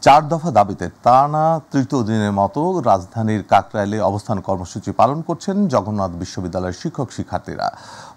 চার দফা দাবিতে টানা তৃতীয় দিনের মতো রাজধানীর কাকরাইলে অবস্থান কর্মসূচি পালন করছেন জগন্নাথ বিশ্ববিদ্যালয়ের শিক্ষক শিক্ষার্থীরা।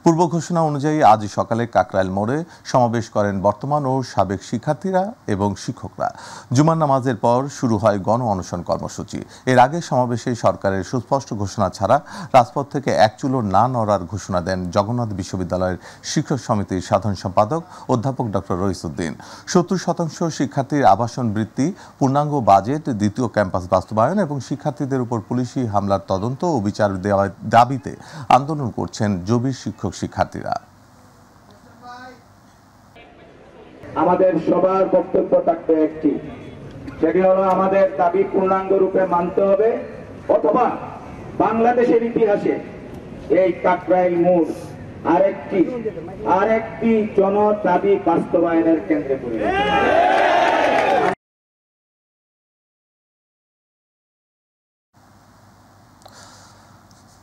পূর্ব ঘোষণা অনুযায়ী আজ সকালে কাকরাইল মোড়ে সমাবেশ করেন বর্তমান ও সাবেক শিক্ষার্থীরা এবং শিক্ষকরা। জুমার নামাজের পর শুরু হয় গণ অনশন কর্মসূচি। এর আগে সমাবেশে সরকারের সুস্পষ্ট ঘোষণা ছাড়া রাজপথ থেকে এক চুলো না নড়ার ঘোষণা দেন জগন্নাথ বিশ্ববিদ্যালয়ের শিক্ষক সমিতির সাধারণ সম্পাদক অধ্যাপক ডক্টর রইসউদ্দিন। 70% শিক্ষার্থীর আবাসন বৃত্তি, পূর্ণাঙ্গ বাজেট, দ্বিতীয় ক্যাম্পাস বাস্তবায়ন এবং শিক্ষার্থীদের উপর পুলিশি হামলার তদন্ত ও বিচার দেওয়ার দাবিতে আন্দোলন করছেন জবির শিক্ষক শিক্ষার্থীরা। আমাদের সবার বক্তব্য থাকবে একটি, সেটি হলো আমাদের দাবি পূর্ণাঙ্গ রূপে মানতে হবে, অথবা বাংলাদেশের ইতিহাসে এই কাকরাইল মোড় আরেকটি জন দাবি বাস্তবায়নের কেন্দ্রে পরিণত।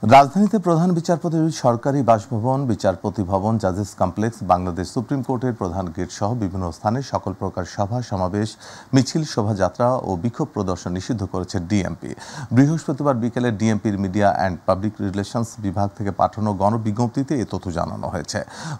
রাজধানীতে প্রধান বিচারপতির সরকারি বাসভবন, বিচারপতি ভবন, জাজেস কমপ্লেক্স, বাংলাদেশ সুপ্রিম কোর্টের প্রধান গেট সহ বিভিন্ন স্থানে সকল প্রকার সভা সমাবেশ, মিছিল, শোভাযাত্রা ও বিক্ষোভ প্রদর্শন নিষিদ্ধ করেছে ডিএমপি। বৃহস্পতিবার বিকেলে ডিএমপির মিডিয়া অ্যান্ড পাবলিক রিলেশনস বিভাগ থেকে পাঠানো গণবিজ্ঞপ্তিতে এ তথ্য জানানো হয়েছে।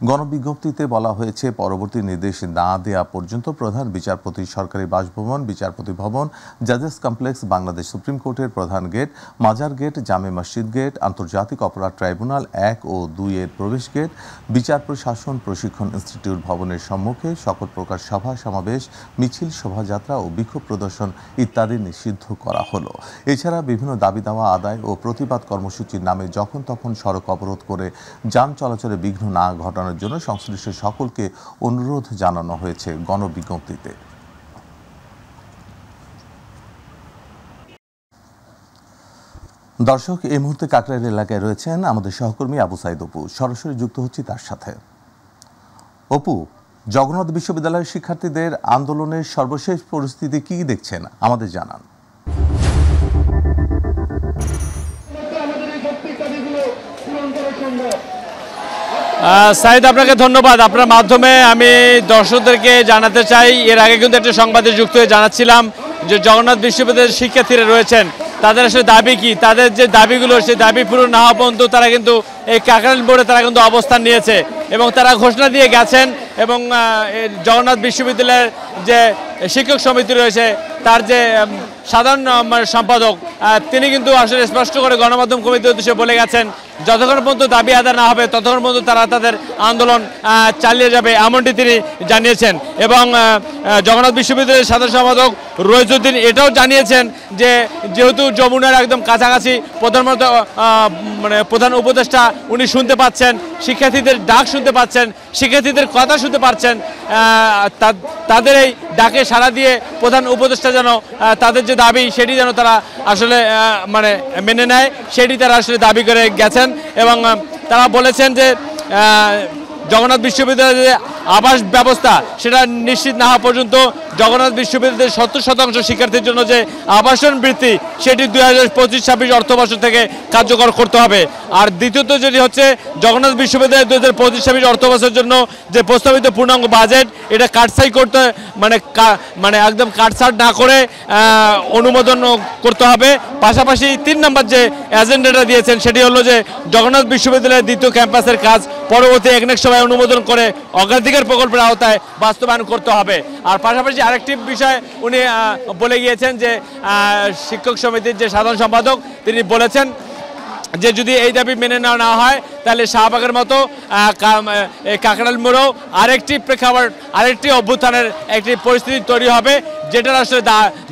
গণবিজ্ঞপ্তিতে বলা হয়েছে, পরবর্তী নির্দেশ না দেওয়া পর্যন্ত প্রধান বিচারপতির সরকারি বাসভবন, বিচারপতি ভবন, জাজেস কমপ্লেক্স, বাংলাদেশ সুপ্রিম কোর্টের প্রধান গেট, মাজার গেট, জামে মসজিদ গেট, আন্তর্জাতিক অপরাধ ট্রাইব্যুনাল 1 ও 2 এর প্রবেশ গেট, বিচার প্রশাসন প্রশিক্ষণ ইনস্টিটিউট ভবনের সম্মুখে সকল প্রকার সভা সমাবেশ, মিছিল, শোভাযাত্রা ও বিক্ষোভ প্রদর্শন ইত্যাদি নিষিদ্ধ করা হলো। এছাড়া বিভিন্ন দাবি দাওয়া আদায় ও প্রতিবাদ কর্মসূচির নামে যখন তখন সড়ক অবরোধ করে যান চলাচলে বিঘ্ন না ঘটানোর জন্য সংশ্লিষ্ট সকলকে অনুরোধ জানানো হয়েছে গণবিজ্ঞপ্তিতে। দর্শক, এই মুহূর্তে কাকরাইল এলাকায় রয়েছেন আমাদের সহকর্মী আবু সাইদ অপু। সরাসরি যুক্ত হচ্ছি তার সাথে। অপু, জগন্নাথ বিশ্ববিদ্যালয়ের শিক্ষার্থীদের আন্দোলনের সর্বশেষ পরিস্থিতি কি দেখছেন আমাদের জানান। সাইদ, আপনাকে ধন্যবাদ। আপনার মাধ্যমে আমি দর্শকদেরকে জানাতে চাই, এর আগে কিন্তু একটা সংবাদে যুক্ত হয়ে জানাচ্ছিলাম যে জগন্নাথ বিশ্ববিদ্যালয়ের শিক্ষার্থীরা রয়েছেন, তাদের আসলে দাবি কি, তাদের যে দাবিগুলো সেই দাবি পূরণ না হওয়া পর্যন্ত তারা কিন্তু এই কাকরাইল মোড়ে তারা কিন্তু অবস্থান নিয়েছে এবং তারা ঘোষণা দিয়ে গেছেন। এবং জগন্নাথ বিশ্ববিদ্যালয়ের যে শিক্ষক সমিতি রয়েছে তার যে সাধারণ সম্পাদক তিনি কিন্তু আসলে স্পষ্ট করে গণমাধ্যম কমিটির উদ্দেশ্যে বলে গেছেন, যতক্ষণ পর্যন্ত দাবি আদায় না হবে ততক্ষণ পর্যন্ত তারা তাদের আন্দোলন চালিয়ে যাবে, এমনটি তিনি জানিয়েছেন। এবং জগন্নাথ বিশ্ববিদ্যালয়ের সাধারণ সম্পাদক রইসউদ্দিন এটাও জানিয়েছেন যে যেহেতু যমুনার একদম কাছাকাছি প্রধান উপদেষ্টা উনি শুনতে পাচ্ছেন, শিক্ষার্থীদের ডাক শুনতে পাচ্ছেন, শিক্ষার্থীদের কথা শুনতে পাচ্ছেন, তাদের এই ডাকে সাড়া দিয়ে প্রধান উপদেষ্টা যেন তাদের যে দাবি সেটি যেন তারা আসলে মেনে নেয়, সেটি তারা আসলে দাবি করে গেছেন। এবং তারা বলেছেন যে জগন্নাথ বিশ্ববিদ্যালয়ের যে আবাস ব্যবস্থা সেটা নিশ্চিত না হওয়া পর্যন্ত জগন্নাথ বিশ্ববিদ্যালয়ের 70% শিক্ষার্থীর জন্য যে আবাসন বৃত্তি সেটি 2025-26 অর্থবর্ষ থেকে কার্যকর করতে হবে। আর দ্বিতীয়ত যেটি হচ্ছে, জগন্নাথ বিশ্ববিদ্যালয়ের 2025-26 অর্থবর্ষের জন্য যে প্রস্তাবিত পূর্ণাঙ্গ বাজেট এটা কাটছাঁট করতে একদম কাটছাঁট না করে অনুমোদন করতে হবে। পাশাপাশি 3 নম্বর যে এজেন্ডাটা দিয়েছেন সেটি হলো যে জগন্নাথ বিশ্ববিদ্যালয়ের দ্বিতীয় ক্যাম্পাসের কাজ পরবর্তী একনেক সভায় অনুমোদন করে অগ্রাধিকার প্রকল্পের আওতায় বাস্তবায়ন করতে হবে। আর পাশাপাশি আরেকটি বিষয় উনি বলে গিয়েছেন যে শিক্ষক সমিতির যে সাধারণ সম্পাদক তিনি বলেছেন যে যদি এই দাবি মেনে নেওয়া হয় তাহলে শাহবাগের মতো কাকরাইল মোড়েও আরেকটি প্রেক্ষাপট, আরেকটি অভ্যুত্থানের একটি পরিস্থিতি তৈরি হবে, যেটার আসলে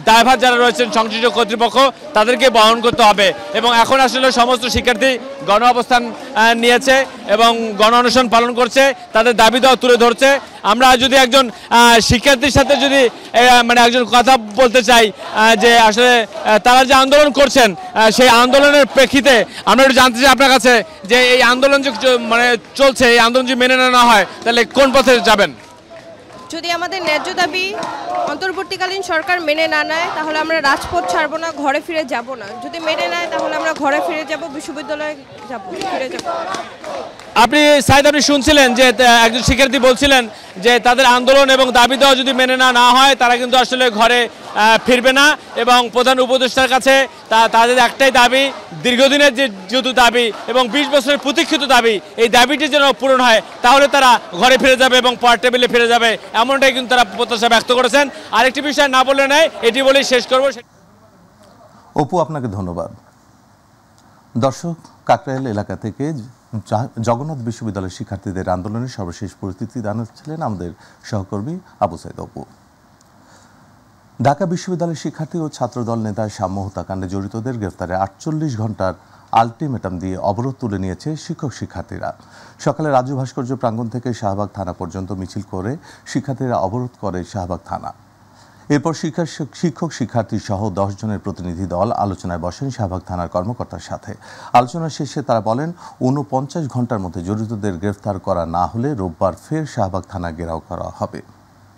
দায়ভার যারা রয়েছেন সংশ্লিষ্ট কর্তৃপক্ষ তাদেরকে বহন করতে হবে। এবং এখন আসলে সমস্ত শিক্ষার্থী গণ অবস্থান নিয়েছে এবং গণ অনশন পালন করছে, তাদের দাবি দেওয়া তুলে ধরছে। আমরা যদি একজন শিক্ষার্থীর সাথে যদি একজন কথা বলতে চাই যে আসলে তারা যে আন্দোলন করছেন সেই আন্দোলনের প্রেক্ষিতে আমরা একটু জানতে চাই আপনার কাছে যে এই আন্দোলন যে চলছে, এই আন্দোলন যদি মেনে নেওয়া হয় তাহলে কোন পথে যাবেন? যদি আমাদের ন্যায্য দাবি অন্তর্বর্তীকালীন সরকার মেনে না নেয় তাহলে আমরা রাজপথ ছাড়বো না, ঘরে ফিরে যাব না। যদি মেনে নেয় তাহলে আমরা ঘরে ফিরে যাব, বিশ্ববিদ্যালয়ে যাব, ফিরে যাব। আপনি সাইদ আপনি শুনছিলেন যে একজন শিক্ষার্থী বলছিলেন যে তাদের আন্দোলন এবং দাবি দেওয়া যদি মেনে না হয় তারা কিন্তু আসলে ঘরে ফিরবে না এবং প্রধান উপদেষ্টার কাছে তাদের একটাই দাবি, দীর্ঘদিনের যে দাবি এবং 20 বছরের প্রতীক্ষিত দাবি, এই দাবিটি যেন পূরণ হয়, তাহলে তারা ঘরে ফিরে যাবে এবং পড়ার টেবিলে ফিরে যাবে, এমনটাই কিন্তু তারা প্রত্যাশা ব্যক্ত করেছেন। আরেকটি বিষয় না বললে নেই, এটি বলেই শেষ করব। অপু, আপনাকে ধন্যবাদ। দর্শক, কাকরাইল এলাকা থেকে জগন্নাথ বিশ্ববিদ্যালয়ের শিক্ষার্থীদের আন্দোলনের সর্বশেষ পরিস্থিতি জানাচ্ছিলেন আমাদের সহকর্মী আবু সাইদ অপু। ঢাকা বিশ্ববিদ্যালয়ের শিক্ষার্থী ও ছাত্রদল নেতা সাম্য হত্যাকাণ্ডে জড়িতদের গ্রেফতারে 48 ঘন্টার আলটিমেটাম দিয়ে অবরোধ তুলে নিয়েছে শিক্ষক শিক্ষার্থীরা। সকালে রাজু ভাস্কর্য প্রাঙ্গণ থেকে শাহবাগ থানা পর্যন্ত মিছিল করে শিক্ষার্থীরা অবরোধ করে শাহবাগ থানা। এরপর শিক্ষক শিক্ষার্থী সহ 10 জনের প্রতিনিধি দল আলোচনায় বসেন শাহবাগ থানার কর্মকর্তার সাথে। আলোচনা শেষে তারা বলেন 49 ঘন্টার মধ্যে জড়িতদের গ্রেফতার করা না হলে রোববার ফের শাহবাগ থানা ঘেরাও করা হবে।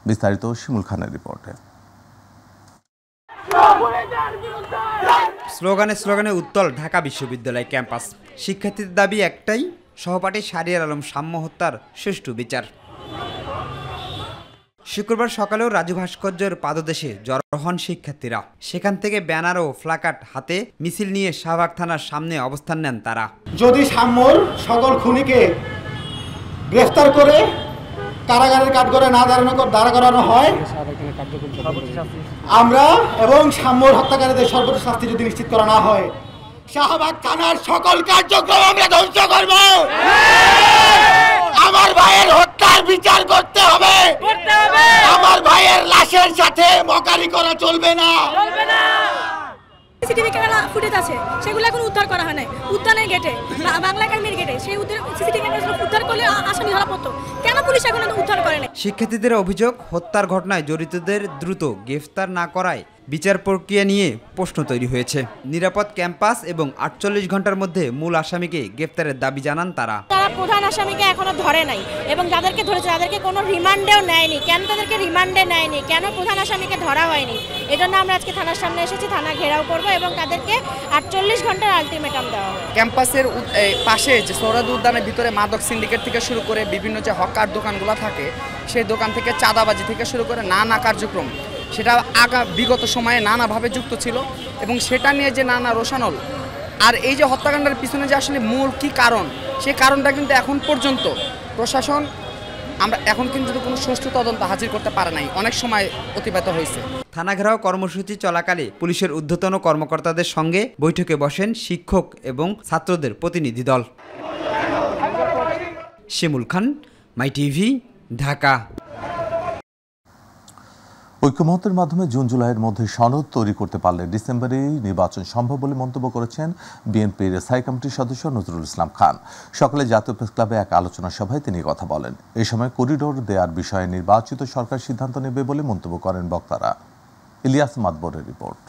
বিস্তারিত শিমুল খানের রিপোর্টে। স্লোগানে উত্তাল ঢাকা বিশ্ববিদ্যালয় ক্যাম্পাস। শিক্ষার্থীদের দাবি একটাই, সহপাঠী শাহরিয়ার আলম সাম্য হত্যার সুষ্ঠু বিচার। শুক্রবার সকালেও রাজু ভাস্কর্যের পাদদেশে জড়ো হন শিক্ষার্থীরা। সেখান থেকে ব্যানার ও প্লাকার্ড হাতে মিছিল নিয়ে শাহবাগ থানার সামনে অবস্থান নেন তারা। যদি সাম্যর সকল খুনিকে গ্রেফতার করে কারাগারের কাঠগড়ায় না দাঁড়া করানো হয়, আমরা এবং সাম্যর হত্যাকারীদের সর্বোচ্চ শাস্তি যদি নিশ্চিত করা না হয়, শাহবাগ থানার সকল কার্যক্রম আমরা ধ্বংস করব। আমার ভাইয়ের হত্যার বিচার করতে হবে। আমার ভাইয়ের লাশের সাথে মকারি করা চলবে না। সিসিটিভি ক্যামেরা ফুটেজ আছে, সেগুলো এখন উদ্ধার করা হয় নাই। উদ্যানের গেটে, বাংলা একাডেমির গেটে সেই সিসিটিভি ক্যামেরা উদ্ধার করলে আসামি ধরা পড়তো, কেন পুলিশ এখন উদ্ধার করে নাই? শিক্ষার্থীদের অভিযোগ, হত্যার ঘটনায় জড়িতদের দ্রুত গ্রেফতার না করায় বিচার প্রক্রিয়া নিয়ে প্রশ্ন তৈরি হয়েছে। নিরাপদ ক্যাম্পাস এবং 48 ঘন্টার মধ্যে মূল আসামিকে গ্রেফতারের দাবি জানান তারা। তারা প্রধান আসামিকে এখনো ধরে নাই এবং যাদেরকে ধরেছে তাদেরকে কোনো রিমান্ডেও নেয়নি। কেন তাদেরকে রিমান্ডে নেয়নি, কেন প্রধান আসামিকে ধরা হয়নি? এজন্য আমরা আজকে থানার সামনে এসেছি, থানা ঘেরাও করব এবং তাদেরকে 48 ঘন্টার আলটিমেটাম দেওয়া হবে। ক্যাম্পাসের পাশে যে সৌরাদ উদ্যানের ভিতরে মাদক সিন্ডিকেট থেকে শুরু করে বিভিন্ন যে হকার দোকানগুলো থাকে, সেই দোকান থেকে চাঁদাবাজি থেকে শুরু করে নানা কার্যক্রম, সেটা বিগত সময়ে নানাভাবে যুক্ত ছিল এবং সেটা নিয়ে যে নানা রোশানল আর এই যে হত্যাকাণ্ডের পিছনে যে আসলে মূল কি কারণ, সেই কারণটা কিন্তু এখন পর্যন্ত প্রশাসন আমরা এখন কিন্তু কোনো সুষ্ঠু তদন্ত হাজির করতে পারে নাই, অনেক সময় অতিবাহিত হয়েছে। থানা ঘেরাও কর্মসূচি চলাকালে পুলিশের ঊর্ধ্বতন কর্মকর্তাদের সঙ্গে বৈঠকে বসেন শিক্ষক এবং ছাত্রদের প্রতিনিধি দল। শিমুল খান, মাই টিভি, ঢাকা। ঐক্যমত্যের মাধ্যমে জুন জুলাইয়ের মধ্যে সনদ তৈরি করতে পারলে ডিসেম্বরেই নির্বাচন সম্ভব বলে মন্তব্য করেছেন বিএনপির স্থায়ী কমিটির সদস্য নজরুল ইসলাম খান। সকালে জাতীয় প্রেস ক্লাবে এক আলোচনা সভায় তিনি কথা বলেন। এই সময় করিডোর দেওয়ার বিষয়ে নির্বাচিত সরকার সিদ্ধান্ত নেবে বলে মন্তব্য করেন বক্তারা। ইলিয়াস মাদবরের রিপোর্ট।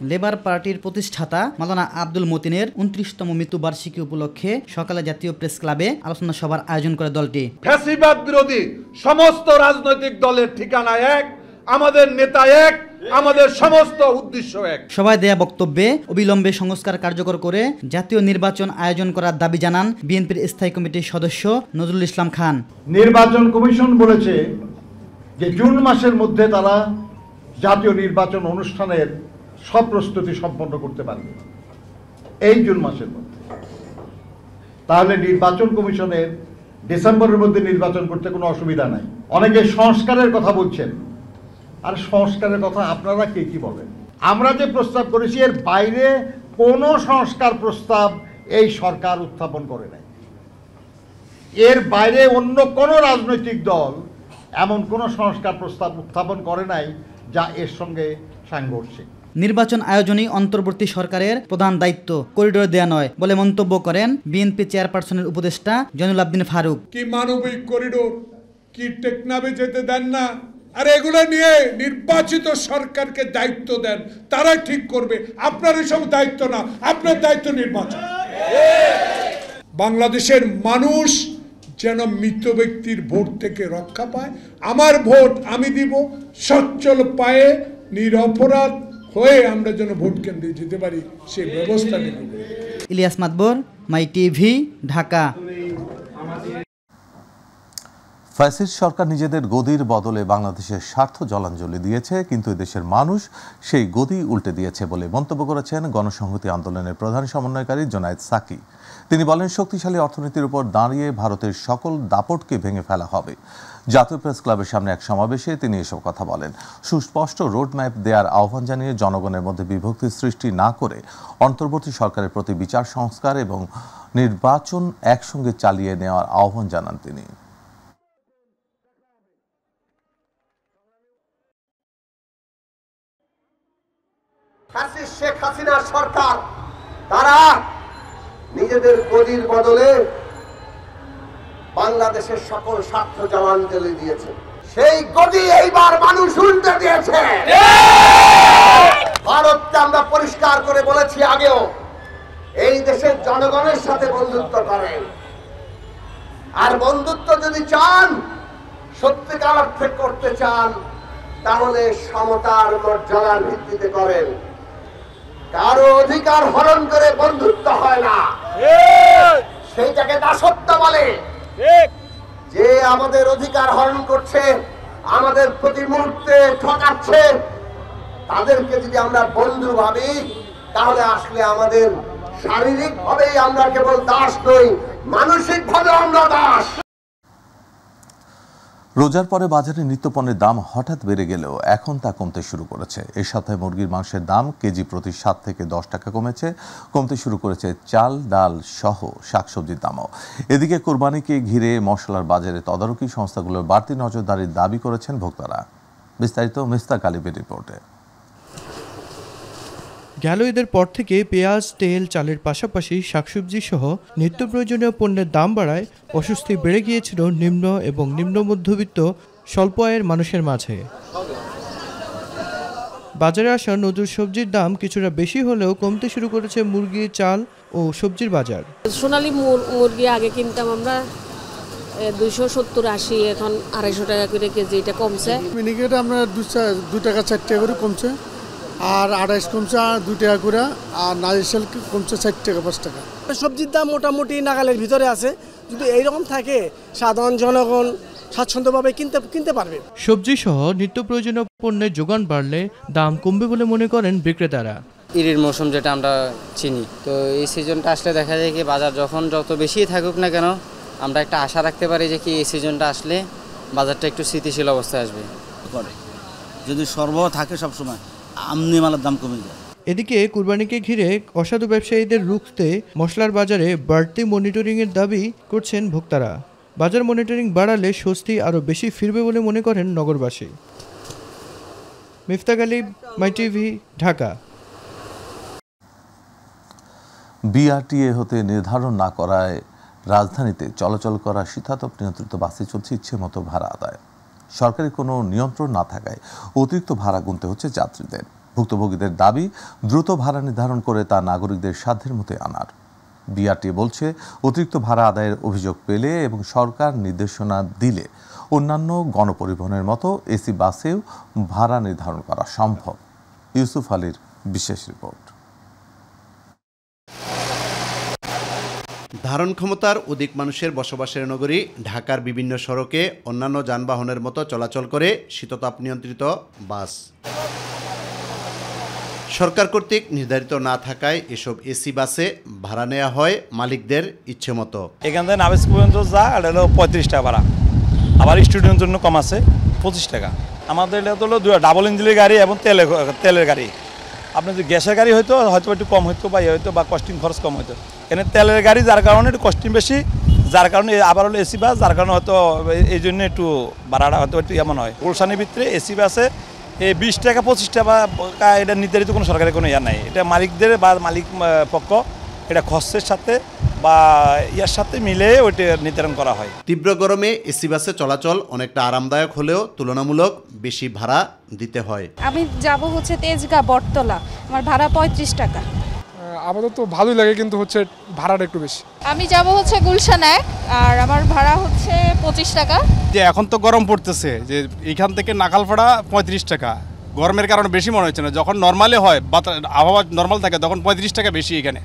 লেবার পার্টির প্রতিষ্ঠাতা মাওলানা আব্দুল মতিনের 29তম মৃত্যুবার্ষিকী উপলক্ষে সকালে জাতীয় প্রেস ক্লাবে আলোচনা সভার আয়োজন করে দলটি। ফ্যাসিবাদ বিরোধী সমস্ত রাজনৈতিক দলের ঠিকানা এক, আমাদের নেতা এক, আমাদের সমস্ত উদ্দেশ্য এক। সভায় দেয়া বক্তব্যে অবিলম্বে সংস্কার কার্যকর করে জাতীয় নির্বাচন আয়োজন করার দাবি জানান বিএনপির স্থায়ী কমিটির সদস্য নজরুল ইসলাম খান। নির্বাচন কমিশন বলেছে যে জুন মাসের মধ্যে তারা জাতীয় নির্বাচন অনুষ্ঠানের সব প্রস্তুতি সম্পন্ন করতে পারবে এই জুন মাসের মধ্যে। তাহলে নির্বাচন কমিশনের ডিসেম্বরের মধ্যে নির্বাচন করতে কোনো অসুবিধা নাই। অনেকে সংস্কারের কথা বলছেন, আর সংস্কারের কথা আপনারা কে কি বলেন? আমরা যে প্রস্তাব করেছি এর বাইরে কোনো সংস্কার প্রস্তাব এই সরকার উত্থাপন করে নাই। এর বাইরে অন্য কোনো রাজনৈতিক দল এমন কোনো সংস্কার প্রস্তাব উত্থাপন করে নাই যা এর সঙ্গে সাংঘর্ষিক। নির্বাচন আয়োজনই অন্তর্বর্তী সরকারের প্রধান দায়িত্ব, করিডোর দেয়া নয় বলে মন্তব্য করেন বিএনপি চেয়ারপারসনের উপদেষ্টা জয়নুল আবদিন ফারুক। কি মানবিক করিডোর, কি টেকনাফে যেতে দেন না, আর এগুলো নিয়ে নির্বাচিত সরকারকে দায়িত্ব দেন, তারা ঠিক করবে। আপনার এসব দায়িত্ব না, আপনার দায়িত্ব নির্বাচন। বাংলাদেশের মানুষ যেন মৃত ব্যক্তির ভোট থেকে রক্ষা পায়। আমার ভোট আমি দিব, সচ্ছল পায়ে নিরপরাধ হয়ে আমরা যেন ভোট কেন্দ্রে যেতে পারি, সেই ব্যবস্থা নেব। ইলিয়াস মাতবর, মাই টিভি, ঢাকা। ফ্যাসিস্ট সরকার নিজেদের গদির বদলে বাংলাদেশের স্বার্থ জলাঞ্জলি দিয়েছে, কিন্তু দেশের মানুষ সেই গদি উল্টে দিয়েছে বলে মন্তব্য করেছেন গণসংহতি আন্দোলনের প্রধান সমন্বয়কারী জোনায়েদ সাকি। তিনি বলেন, শক্তিশালী অর্থনীতির উপর দাঁড়িয়ে ভারতের সকল দাপটকে ভেঙে ফেলা হবে। জাতীয় প্রেস ক্লাবের সামনে এক সমাবেশে তিনি এসব কথা বলেন। সুস্পষ্ট রোডম্যাপ দেওয়ার আহ্বান জানিয়ে জনগণের মধ্যে বিভক্তি সৃষ্টি না করে অন্তর্বর্তী সরকারের প্রতি বিচার সংস্কার এবং নির্বাচন একসঙ্গে চালিয়ে নেওয়ার আহ্বান জানান তিনি। শেখ হাসিনার সরকার তারা নিজেদের গদির বদলে বাংলাদেশের সকল স্বার্থ জলাঞ্জলি দিয়েছে। সেই গদি এইবার মানুষ উল্টে দিয়েছে। ভারতকে আমরা পরিষ্কার করে বলেছি আগেও, এই দেশের জনগণের সাথে বন্ধুত্ব করেন, আর বন্ধুত্ব যদি চান, সত্যিকার অর্থে করতে চান, তাহলে সমতার মর্যাদার ভিত্তিতে করেন। কারো অধিকার হরণ করে বন্ধুত্ব হয় না, সেইটাকে দাসত্ব বলে। যে আমাদের অধিকার হরণ করছে, আমাদের প্রতি মুহূর্তে ঠকাচ্ছে, তাদেরকে যদি আমরা বন্ধু ভাবি, তাহলে আসলে আমাদের শারীরিক ভাবেই আমরা কেবল দাস নই, মানসিক ভাবে আমরা দাস। রোজার পরে বাজারে নিত্যপণ্যের দাম হঠাৎ বেড়ে গেলেও এখন তা কমতে শুরু করেছে। এই সপ্তাহে মুরগির মাংসের দাম কেজি প্রতি 7 থেকে 10 টাকা কমতে শুরু করেছে চাল, ডাল সহ শাকসবজির দামও। এদিকে কোরবানিকে ঘিরে মশলার বাজারে তদারকি সংস্থাগুলোর বাড়তি নজরদারির দাবি করেছেন ভোক্তারা। বিস্তারিত মিস্তাক আলিবের রিপোর্টে। গেল ঈদের পর থেকে পেঁয়াজ, তেল, চালের পাশাপাশি শাকসবজি সহ নিত্য প্রয়োজনীয় পণ্যের দাম বাড়ায় অস্বস্তি বেড়ে গিয়েছিল নিম্ন এবং নিম্ন মধ্যবিত্ত স্বল্প আয়ের মানুষের মাঝে। বাজারে আসা নতুন সবজির দাম কিছুটা বেশি হলেও কমতে শুরু করেছে মুরগি, চাল ও সবজির বাজার। সোনালী মুরগি আগে কিনতাম আমরা 270-80, এখন 250 টাকা করে কেজি, এটা কমছে। মিনিকেট আমরা 2 টাকা 4 টাকা করে কমছে, আর 28 কমছে 2 টাকা করে, আর নারিশেল কমছে 4 টাকা 5 টাকা। সবজির দাম মোটামুটি নাগালের ভিতরে আছে। যদি এইরকম থাকে, সাধারণ জনগণ স্বাচ্ছন্দ্যভাবে কিনতে পারবে। সবজি সহ নিত্য প্রয়োজনীয় পণ্যের যোগান বাড়লে দাম কমবে বলে মনে করেন বিক্রেতারা। ঈদের মৌসুম যেটা আমরা চিনি, তো এই সিজনটা আসলে দেখা যায় কি বাজার যখন যত বেশি থাকুক না কেন, আমরা একটা আশা রাখতে পারি যে কি এই সিজনটা আসলে বাজারটা একটু স্থিতিশীল অবস্থায় আসবে। যদি সরবরাহ থাকে সবসময়, আমনি মালের দাম কমে যায়। এদিকে কুরবানিকে ঘিরে অসাধু ব্যবসায়ীদের রুখতে মশলার বাজারে বাড়তি মনিটরিংয়ের দাবি করছেন ভোক্তারা। বাজার মনিটরিং বাড়ালে স্বস্তি আরও বেশি ফিরবে বলে মনে করেন নগরবাসী। মিফতাক আলী, মাই টিভি, ঢাকা। বিআরটিএ হতে নির্ধারণ না করায় রাজধানীতে চলাচল করা শীতাতপ নিয়ন্ত্রিত বাসে চলছে ইচ্ছে মতো ভাড়া আদায়। সরকারি কোনো নিয়ন্ত্রণ না থাকায় অতিরিক্ত ভাড়া গুনতে হচ্ছে যাত্রীদের। ভুক্তভোগীদের দাবি দ্রুত ভাড়া নির্ধারণ করে তা নাগরিকদের সাধ্যের মধ্যে আনার। বিআরটিএ বলছে, অতিরিক্ত ভাড়া আদায়ের অভিযোগ পেলে এবং সরকার নির্দেশনা দিলে অন্যান্য গণপরিবহনের মতো এসি বাসেও ভাড়া নির্ধারণ করা সম্ভব। ইউসুফ আলীর বিশেষ রিপোর্ট। ধারণ ক্ষমতার অধিক মানুষের বসবাসের নগরী ঢাকার বিভিন্ন সড়কে অন্যান্য যানবাহনের মতো চলাচল করে শীততাপ নিয়ন্ত্রিত বাস। সরকার কর্তৃক নির্ধারিত না থাকায় এসব এসি বাসে ভাড়া নেওয়া হয় মালিকদের ইচ্ছে মতো। এখান থেকে নাবিস পর্যন্ত যা এটা হলো 35 টাকা ভাড়া, আবার স্টুডেন্টের জন্য কম আছে 25 টাকা। আমাদের এটা হলো ডাবল ইঞ্জিনের গাড়ি এবং তেলের গাড়ি। আপনি যদি গ্যাসের গাড়ি হয়তো একটু কম হইতো বা হয়তো বা কস্টিং খরচ কম হইতো, এখানে তেলের গাড়ি যার কারণে একটু কস্টিং বেশি, যার কারণে আবার হলো এসি বাস, যার কারণে হয়তো এই জন্য একটু ভাড়াটা হয়তো একটু এমন হয়। গুলশানের ভিতরে এসি বাসে এই 20 টাকা 25 টাকা এটা নির্ধারিত কোনো সরকারের কোনো ইয়া নাই। এটা মালিকদের বা মালিক পক্ষ এটা খরচের সাথে বা ইয়ার সাথে মিলে ওইটা নির্ধারণ করা হয়। তীব্র গরমে এসি বাসে চলাচল অনেকটা আরামদায়ক হলেও তুলনামূলক বেশি ভাড়া দিতে হয়। আমি যাব হচ্ছে তেজগাঁ বটতলা, আমার ভাড়া 35 টাকা। আপাতত ভালোই লাগে, কিন্তু হচ্ছে ভাড়াটা একটু বেশি। আমি যাব হচ্ছে গুলশান 1, আর আমার ভাড়া হচ্ছে 25 টাকা। যে এখন তো গরম পড়তেছে, যে এইখান থেকে নাকালপাড়া 35 টাকা, গরমের কারণে বেশি মনে হচ্ছে না। যখন নর্মালি হয় বা আবহাওয়া নর্মাল থাকে তখন 35 টাকা বেশি এখানে,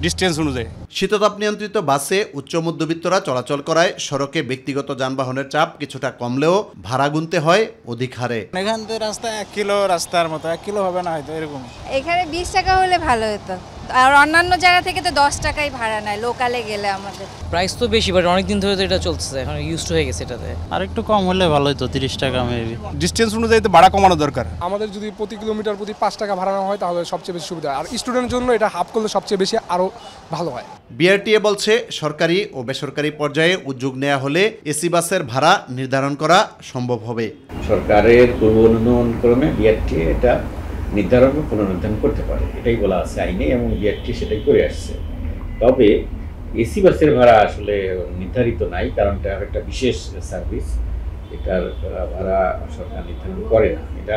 ডিস্টেন্স অনুযায়ী। শীততাপ নিয়ন্ত্রিত বাসে উচ্চ মধ্যবিত্তরা চলাচল করায় সড়কে ব্যক্তিগত যানবাহনের চাপ কিছুটা কমলেও ভাড়া গুনতে হয় অধিক হারে। এখান থেকে রাস্তা 1 কিলো রাস্তার মতো 1 কিলো হবে না হয়তো এরকম। এখানে 20 টাকা হলে ভালো হতো, আর অন্যান্য জায়গা থেকে তো 10 টাকাই ভাড়া নেয় লোকালে গেলে। আমাদের প্রাইস তো বেশি, বাট অনেক দিন ধরে তো এটা চলছে, এখন ইউজ টু হয়ে গেছে এটাতে। আর একটু কম হলে ভালো হতো, 30 টাকা মেবি। ডিস্টেন্স অনুযায়ী তো ভাড়া কমানো দরকার। আমাদের যদি প্রতি কিলোমিটার প্রতি 5 টাকা ভাড়া নেওয়া হয় তাহলে সবচেয়ে বেশি সুবিধা, আর স্টুডেন্টের জন্য এটা হাফ করলে সবচেয়ে বেশি আরো ভালো হয়। বিআরটিএ বলছে সরকারি ও বেসরকারি পর্যায়ে উদ্যোগ নেওয়া হলে এসি বাসের ভাড়া নির্ধারণ করা সম্ভব হবে। সরকারের পূর্ব অনুমোদন ক্রমে বিআরটিএ এটা নির্ধারণ ও পুনর্নির্ধারণ করতে পারে, এটাই বলা আছে আইনে, এবং বিআরটিএ সেটাই করে আসছে। তবে এসি বাসের ভাড়া আসলে নির্ধারিত নাই, কারণ এটা একটা বিশেষ সার্ভিস, এটার ভাড়া সরকার নির্ধারণ করে না, এটা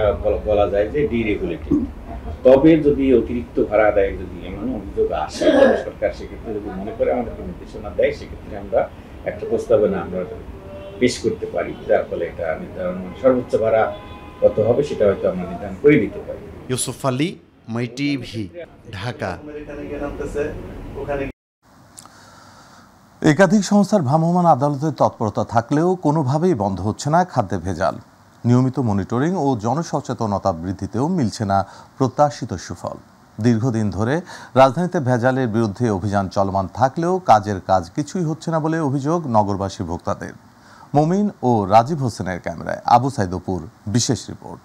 বলা যায় যে ডিরেগুলেটেড। তবে যদি অতিরিক্ত ভাড়া আদায় যদি এমন অভিযোগ আসে, সরকার সেক্ষেত্রে যদি মনে করে আমাদেরকে নির্দেশনা দেয়, সেক্ষেত্রে আমরা একটা প্রস্তাবনা আমরা পেশ করতে পারি, যার ফলে এটা নির্ধারণ সর্বোচ্চ ভাড়া কত হবে সেটা হয়তো আমরা নির্ধারণ করে দিতে পারি। ইউসুফ আলী, মাই টিভি, ঢাকা। একাধিক সংস্থার ভ্রাম্যমাণ আদালতের তৎপরতা থাকলেও কোনোভাবেই বন্ধ হচ্ছে না খাদ্যে ভেজাল। নিয়মিত মনিটরিং ও জনসচেতনতা বৃদ্ধিতেও মিলছে না প্রত্যাশিত সুফল। দীর্ঘদিন ধরে রাজধানীতে ভেজালের বিরুদ্ধে অভিযান চলমান থাকলেও কাজের কাজ কিছুই হচ্ছে না বলে অভিযোগ নগরবাসী ভোক্তাদের। মমিন ও রাজীব হোসেনের ক্যামেরায় আবু সাইদ অপুর বিশেষ রিপোর্ট।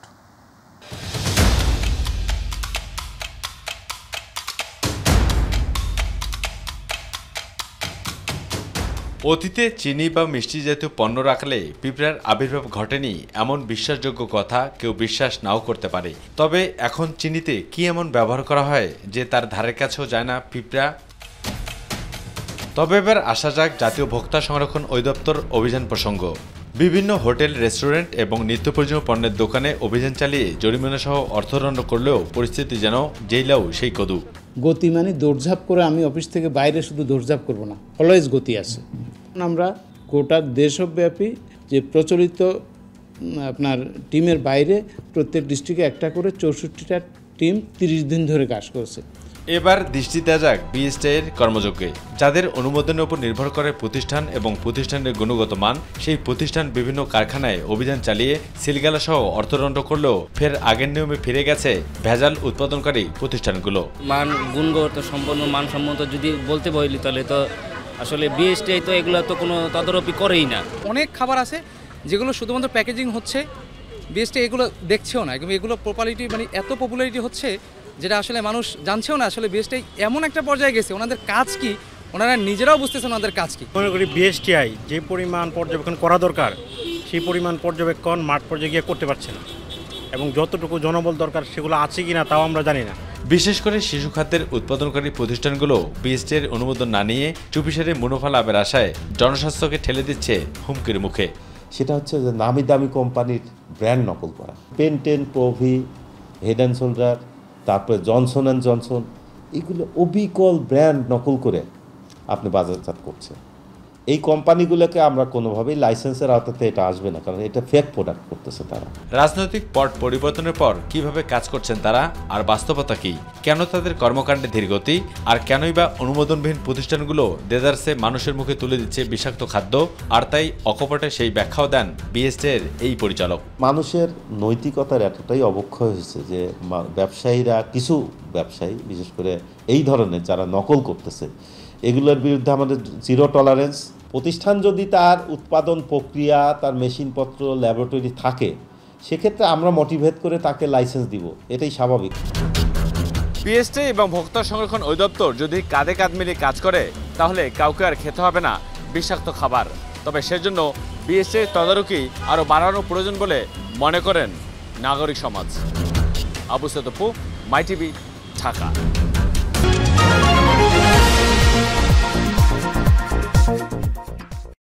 অতীতে চিনি বা মিষ্টি জাতীয় পণ্য রাখলে পিঁপড়ার আবির্ভাব ঘটেনি এমন বিশ্বাসযোগ্য কথা কেউ বিশ্বাস নাও করতে পারে। তবে এখন চিনিতে কি এমন ব্যবহার করা হয় যে তার ধারের কাছেও যায় না পিঁপড়া? তবে এবার আসা যাক জাতীয় ভোক্তা সংরক্ষণ অধিদপ্তর অভিযান প্রসঙ্গ। বিভিন্ন হোটেল, রেস্টুরেন্ট এবং নিত্য প্রয়োজনীয় পণ্যের দোকানে অভিযান চালিয়ে জরিমানা সহ অর্থদণ্ড করলেও পরিস্থিতি যেন যেই লাউ সেই কদু। গতি মানে দৌড়ঝাঁপ করে আমি অফিস থেকে বাইরে শুধু দৌড়ঝাঁপ করব না, অলওয়েজ গতি আছে। আমরা গোটা দেশব্যাপী যে প্রচলিত আপনার টিমের বাইরে প্রত্যেক ডিস্ট্রিক্টে একটা করে 64টা টিম 30 দিন ধরে কাজ করছে। এবার দৃষ্টি দেওয়া যাক বিএসটিআইয়ের কর্মযজ্ঞে। যাদের অনুমোদনের উপর নির্ভর করে প্রতিষ্ঠান এবং প্রতিষ্ঠানের গুণগত মান, সেই প্রতিষ্ঠান বিভিন্ন কারখানায় অভিযান চালিয়ে সিলগালা সহ অর্থদণ্ড করলেও ফের আগের নিয়মে ফিরে গেছে ভেজাল উৎপাদনকারী প্রতিষ্ঠানগুলো। মান গুণগত সম্পন্ন মানসম্মত যদি বলতে বলি তাহলে তো আসলে বিএসটিআই তো এগুলো তো কোনো তদারকি করেই না। অনেক খাবার আছে যেগুলো শুধুমাত্র প্যাকেজিং হচ্ছে, বিএসটিআই এগুলো দেখছেও না, কিন্তু এগুলো পপুলারিটি মানে এত পপুলারিটি হচ্ছে যেটা আসলে মানুষ জানছেও না। আসলে বিএসটিআই এমন একটা পর্যায়ে গেছে, ওনাদের কাজ কি ওনারা নিজেরাও বুঝতেছেন ওনাদের কাজ কি। মনে করি বিএসটিআই যে পরিমাণ পর্যবেক্ষণ করা দরকার সেই পরিমাণ পর্যবেক্ষণ মাঠ পর্যায়ে গিয়ে করতে পারছে না, এবং যতটুকু জনবল দরকার সেগুলো আছে কিনা তাও আমরা জানি না। বিশেষ করে শিশু খাদ্যের উৎপাদনকারী প্রতিষ্ঠানগুলো বিএসটিআইয়ের অনুমোদন না নিয়ে চুপিসারে মুনাফা লাভের আশায় জনস্বাস্থ্যকে ঠেলে দিচ্ছে হুমকির মুখে। সেটা হচ্ছে যে নামি দামি কোম্পানির ব্র্যান্ড নকল করা, পেন্টেন, প্রভি, হেড অ্যান্ড শোল্ডার, তারপরে জনসন অ্যান্ড জনসন, এগুলো অবিকল ব্র্যান্ড নকল করে আপনি বাজারজাত করছেন। এই কোম্পানিগুলোকে আমরা কোনোভাবেই লাইসেন্সের আওতাতে এটা আসবে না, কারণ এটা ফেক প্রোডাক্ট করতেছে তারা। রাজনৈতিক পট পরিবর্তনের পর কিভাবে কাজ করছেন তারা, আর বাস্তবতা কি? কেন তাদের কর্মকাণ্ডে ধীরগতি, আর কেনই বা অনুমোদনবিহীন প্রতিষ্ঠানগুলো দেদারসে মানুষের মুখে তুলে দিচ্ছে বিষাক্ত খাদ্য? আর তাই অকপটে সেই ব্যাখ্যাও দেন বিএসটিআইয়ের এই পরিচালক। মানুষের নৈতিকতার এতটাই অবক্ষয় হয়েছে যে ব্যবসায়ীরা, কিছু ব্যবসায়ী বিশেষ করে এই ধরনের যারা নকল করতেছে, এগুলোর বিরুদ্ধে আমাদের জিরো টলারেন্স। প্রতিষ্ঠান যদি তার উৎপাদন প্রক্রিয়া, তার মেশিনপত্র, ল্যাবরেটরি থাকে, সেক্ষেত্রে আমরা মোটিভেট করে তাকে লাইসেন্স দিব, এটাই স্বাভাবিক। বিএসটিআই এবং ভোক্তা সংরক্ষণ অধিদপ্তর যদি কাঁধে কাঁধ মিলিয়ে কাজ করে, তাহলে কাউকে আর খেতে হবে না বিষাক্ত খাবার। তবে সেজন্য বিএসটিআই তদারকি আরও বাড়ানো প্রয়োজন বলে মনে করেন নাগরিক সমাজ। আবু সাইদ অপু, মাই টিভি, ঢাকা।